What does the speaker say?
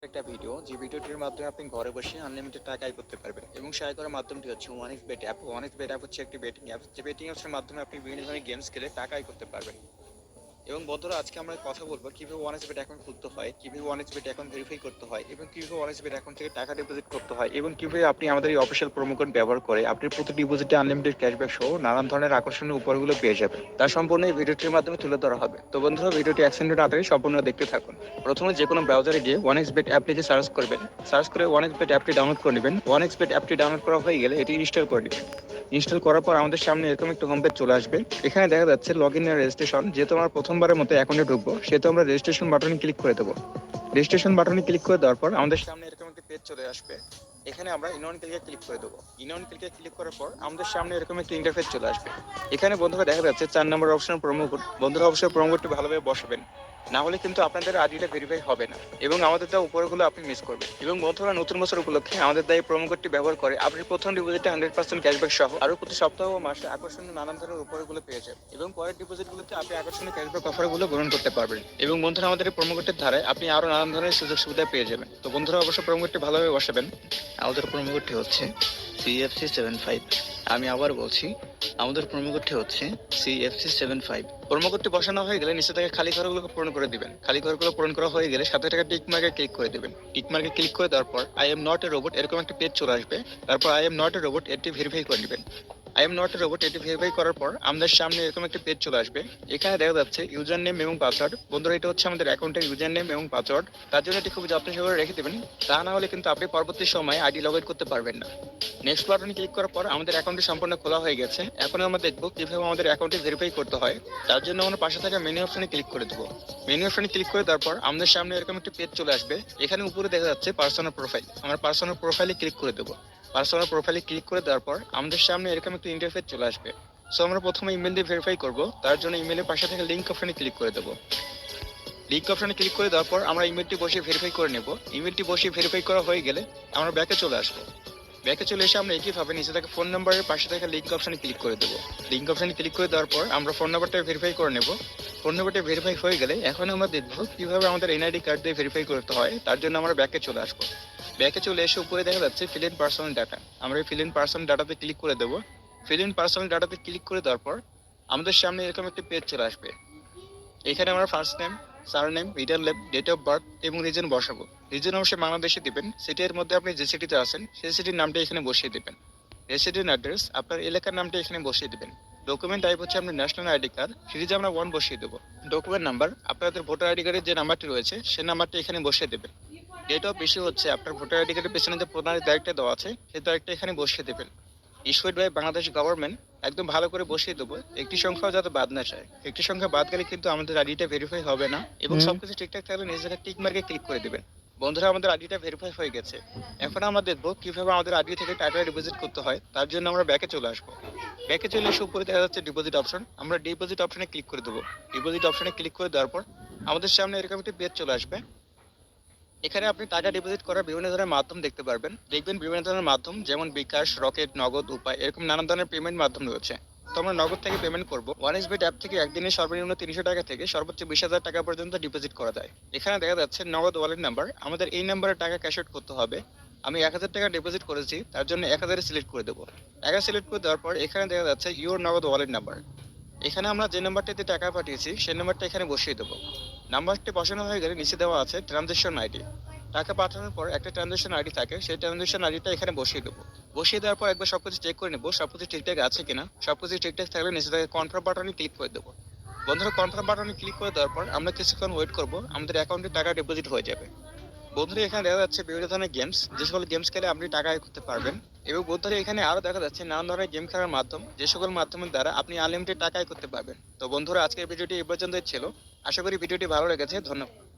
একটা ভিডিও যে ভিডিওটির মাধ্যমে আপনি ঘরে বসে আনলিমিটেড টাকা আয় করতে পারবেন এবং সে আয় করার মাধ্যমটি হচ্ছে ওয়ানিক্স বেট অ্যাপ। ওয়ানিক্স বেট অ্যাপ হচ্ছে একটি বেটিং অ্যাপ, যে বেটিং অ্যাপসের মাধ্যমে আপনি বিভিন্ন ধরনের গেমস খেলে টাকা আয় করতে পারবেন। এবং বন্ধুরা, আজকে আমরা কথা বলবো কিভাবে ওয়ান বেট অ্যাকাউন্ট খুলতে হয়, কিভাবে ওয়ান বেট অ্যাকাউন্ট ভেরিফাই করতে হয় এবং কিভাবে ওয়ান বেট অ্যাকাউন্ট থেকে টাকা ডিপোজিট করতে হয় এবং কিভাবে আপনি আমাদের এই অফিসিয়াল প্রোমো কোড ব্যবহার করে আপনি প্রতি ডিপোজিটে আনলিমিটেড ক্যাশব্যাক সহ নানান ধরনের আকর্ষণীয় উপহারগুলো পেয়ে যাবেন। তার সম্পূর্ণ এই ভিডিওটির মাধ্যমে তুলে ধরা হবে। তো বন্ধুরা, ভিডিওটি এক সেকেন্ড আগে সম্পূর্ণ দেখতে থাকুন। প্রথমে যে কোনো ব্রাউজারে গিয়ে ওয়ান বেট অ্যাপটিতে সার্চ করবেন। সার্চ করে ওয়ান বেট অ্যাপটি ডাউনলোড করে নেবেন। ওয়ান বেট অ্যাপটি ডাউনলোড করা হয়ে গেলে এটি ইনস্টল করে নেবেন। ইনস্টল করার পর আমাদের সামনে এরকম একটা হোম পেজ চলে আসবে। এখানে দেখা যাচ্ছে লগ ইন রেজিস্ট্রেশন। যেহেতু আমরা প্রথমবারের মতো অ্যাকাউন্টে ঢুকবো, সেহেতু আমরা রেজিস্ট্রেশন বাটনে ক্লিক করে দেবো। রেজিস্ট্রেশন বাটনে ক্লিক করে দেওয়ার পর আমাদের সামনে এরকম একটা পেজ চলে আসবে। এখানে আমরা ইনঅন ক্লিকে ক্লিক করে দেবো। ইনঅন ক্লিকে ক্লিক করার পর আমাদের সামনে এরকম একটা ইন্টারফেস চলে আসবে। এখানে বন্ধুরা দেখা যাচ্ছে 4 নম্বর অপশন প্রোমো কোড। বন্ধুরা অবশ্যই প্রোমো কোডটি ভালোভাবে বসাবেন, না হলে কিন্তু আপনাদের আইডিটা ভেরিফাই হবে না এবং আমাদের দেওয়া উপরগুলো আপনি মিস করবেন। এবং বন্ধুরা, নতুন বছর উপলক্ষে আমাদের দেওয়া এই প্রোমো কোডটি ব্যবহার করে আপনি প্রথম ডিপোজিটে 100% ক্যাশব্যাক সহ আরো প্রতি সপ্তাহ ও মাসে আকর্ষণীয় নানান ধরনের উপহারগুলো পেয়ে যাবেন এবং পরের ডিপোজিটগুলোতে আপনি আকর্ষণীয় ক্যাশব্যাক অফারগুলো গ্রহণ করতে পারবেন। এবং বন্ধুরা, আমাদের এই প্রোমো কোডের ধারায় আপনি আরো নানান ধরনের সুযোগ সুবিধা পেয়ে যাবেন। তো বন্ধুরা, অবশ্যই প্রোমো কোডটি ভালোভাবে বসাবেন। আমাদের প্রোমো কোডটি হচ্ছে CFC75। আমি আবার বলছি, আমাদের প্রোমো কোডটি হচ্ছে CFC75। প্রোমো কোডটি বসানো হয়ে গেলে নিচে থেকে খালি ঘরগুলো পূরণ করে দিবেন। খালি ঘরগুলো পূরণ করা হয়ে গেলে সাথে টাকা টিক মার্কে ক্লিক করে দিবেন। টিক মার্কে ক্লিক করে দেওয়ার পর I am not a robot এরকম একটা পেজ চলে আসবে। তারপর I am not a robot এটি ভেরিফাই করে নেবেন। I am not a robot এটি ভেরিফাই করার পর আমাদের সামনে এরকম একটা পেজ চলে আসবে। এখানে দেখা যাচ্ছে ইউজার নেম এবং পাসওয়ার্ড। বন্ধুরা, এটা হচ্ছে আমাদের অ্যাকাউন্টের ইউজার নেম এবং পাসওয়ার্ড। তার জন্য এটি খুব যত্ন সহকারে রেখে দেবেন, তা না হলে কিন্তু আপনি পরবর্তী সময়ে আইডি লগ ইন করতে পারবেন না। নেক্সট বাটনে ক্লিক করার পর আমাদের অ্যাকাউন্টটি সম্পূর্ণ খোলা হয়ে গেছে। এখন আমরা দেখবো কিভাবে আমাদের অ্যাকাউন্টটি ভেরিফাই করতে হয়। তার জন্য আমরা পাশে থাকা মেনু অপশনে ক্লিক করে দেবো। মেনু অপশনে ক্লিক করে দেওয়ার পর আমাদের সামনে এরকম একটি পেজ চলে আসবে। এখানে উপরে দেখা যাচ্ছে পার্সোনাল প্রোফাইল। আমরা পার্সোনাল প্রোফাইলে ক্লিক করে দেবো। পার্সোনাল প্রোফাইলে ক্লিক করে দেওয়ার পর আমাদের সামনে এরকম একটা ইন্টারফেস চলে আসবে। সো আমরা প্রথমে ইমেল দিয়ে ভেরিফাই করবো। তার জন্য ইমেলের পাশে থাকা লিঙ্ক অপশনে ক্লিক করে দেবো। লিঙ্ক অপশনে ক্লিক করে দেওয়ার পর আমরা ইমেলটি বসিয়ে ভেরিফাই করে নেব। ইমেলটি বসিয়ে ভেরিফাই করা হয়ে গেলে আমরা ব্যাকে চলে আসবো। ব্যাকে চলে এসে আমরা একইভাবে নিচে থাকা ফোন নাম্বারের পাশে থাকা লিঙ্ক অপশনে ক্লিক করে দেবো। লিঙ্ক অপশনে ক্লিক করে দেওয়ার পর আমরা ফোন নাম্বারটা ভেরিফাই করে নেব। ফোন নাম্বারটা ভেরিফাই হয়ে গেলে এখন আমরা দেখবো কিভাবে আমাদের এনআইডি কার্ড দিয়ে ভেরিফাই করতে হয়। তার জন্য আমরা ব্যাকে চলে আসবো। ব্যাকে চলে এসে উপরে দেখা যাচ্ছে ফিল ইন পার্সোনাল ডাটা। আমরা এই ফিল ইন পার্সোনাল ডাটাতে ক্লিক করে দেবো। ফিল ইন পার্সোনাল ডাটাতে ক্লিক করে দেওয়ার পর আমাদের সামনে এরকম একটি পেজ চলে আসবে। এখানে আমরা first name, surname, middle name, date of birth এবং রিজন বসাবো। রিজন অবশ্যই বাংলাদেশে দিবেন। সিটির মধ্যে আপনি যে সিটিতে আছেন সেই সিটির নামটা এখানে বসিয়ে দিবেন। রেসিডেন্ট অ্যাড্রেস আপনার এলাকার নামটা এখানে বসিয়ে দিবেন। ডকুমেন্ট টাইপ হচ্ছে আপনার ন্যাশনাল আইডি কার্ড, সিরিজে আমরা 1 বসিয়ে দেবো। ডকুমেন্ট নাম্বার আপনাদের ভোটার আইডি কার্ডের যে নাম্বারটি রয়েছে সেই নাম্বারটা এখানে বসিয়ে দেবেন। ডেট অফ ইস্যু হচ্ছে আপনার ভোটার আইডি কার্ডের পেছনে যে প্রধান তারিখটা দেওয়া আছে সেই তারিখটা এখানে বসিয়ে দেবেন। ইস্যুড বাই বাংলাদেশ গভর্নমেন্ট একদম ভালো করে বসিয়ে দেবো। একটি সংখ্যাও যাতে বাদ না যায়। একটি সংখ্যা বাদ গেলে কিন্তু আমাদের আইডিটা ভেরিফাই হবে না এবং সবকিছু ঠিকঠাক থাকলে নিজেরা টিক মার্কে ক্লিক করে দিবেন। বন্ধুরা, আমাদের আইডিটা ভেরিফাই হয়ে গেছে। এখন আমরা দেখবো কিভাবে আমাদের আইডি থেকে টাকা ডিপোজিট করতে হয়। তার জন্য আমরা ব্যাকে চলে আসবো। ব্যাকে চলে এসে উপরে দেখা যাচ্ছে ডিপোজিট অপশন। আমরা ডিপোজিট অপশনে ক্লিক করে দেবো। ডিপোজিট অপশনে ক্লিক করে দেওয়ার পর আমাদের সামনে এরকম একটি পেজ চলে আসবে। এখানে আপনি টাকা ডিপোজিট করার বিভিন্ন ধরনের মাধ্যম দেখতে পারবেন। দেখবেন বিভিন্ন ধরনের মাধ্যম যেমন বিকাশ, রকেট, নগদ, উপায় এরকম নানান ধরনের পেমেন্ট মাধ্যম রয়েছে। তো আমরা নগদ থেকে পেমেন্ট করবো। ওয়ানএক্সবেট অ্যাপ থেকে একদিনে সর্বনিম্ন 300 টাকা থেকে সর্বোচ্চ 20,000 টাকা পর্যন্ত ডিপোজিট করা যায়। এখানে দেখা যাচ্ছে নগদ ওয়ালেট নাম্বার। আমাদের এই নাম্বারে টাকা ক্যাশ আউট করতে হবে। আমি 1,000 টাকা ডিপোজিট করেছি, তার জন্য 1,000 সিলেক্ট করে দেবো। 1,000 সিলেক্ট করে দেওয়ার পর এখানে দেখা যাচ্ছে ইউর নগদ ওয়ালেট নাম্বার। এখানে আমরা যে নাম্বারটিতে টাকা পাঠিয়েছি সেই নাম্বারটা এখানে বসিয়ে দেবো। নাম্বারটি বসানো হয়ে গেলে নিচে দেওয়া আছে ট্রানজেকশন আইডি। টাকা পাঠানোর পর একটা ট্রানজেকশন আইডি থাকে, সেই ট্রানজেকশন আইডিটা এখানে বসিয়ে দেবো। বসিয়ে দেওয়ার পর একবার সবকিছু চেক করে নেবো সবকিছু ঠিকঠাক আছে কিনা। সবকিছু ঠিকঠাক থাকলে নিচে থেকে কনফার্ম বাটনে ক্লিক করে দেবো। বন্ধুরা, কনফার্ম বাটনে ক্লিক করে দেওয়ার পর আমরা কিছুক্ষণ ওয়েট করবো, আমাদের অ্যাকাউন্টে টাকা ডিপোজিট হয়ে যাবে। বন্ধুরা, এখানে দেখা যাচ্ছে বিভিন্ন ধরনের গেমস, যে সকল গেমস খেলে আপনি টাকা আয় করতে পারবেন। এবং বন্ধুরা, এখানে আরো দেখা যাচ্ছে নানান ধরনের গেম খেলার মাধ্যম, যে সকল মাধ্যমের দ্বারা আপনি আনলিমিটেড টাকা আয় করতে পারবেন। তো বন্ধুরা, আজকের ভিডিওটি এই পর্যন্তই ছিল। আশা করি ভিডিওটি ভালো লেগেছে। ধন্যবাদ।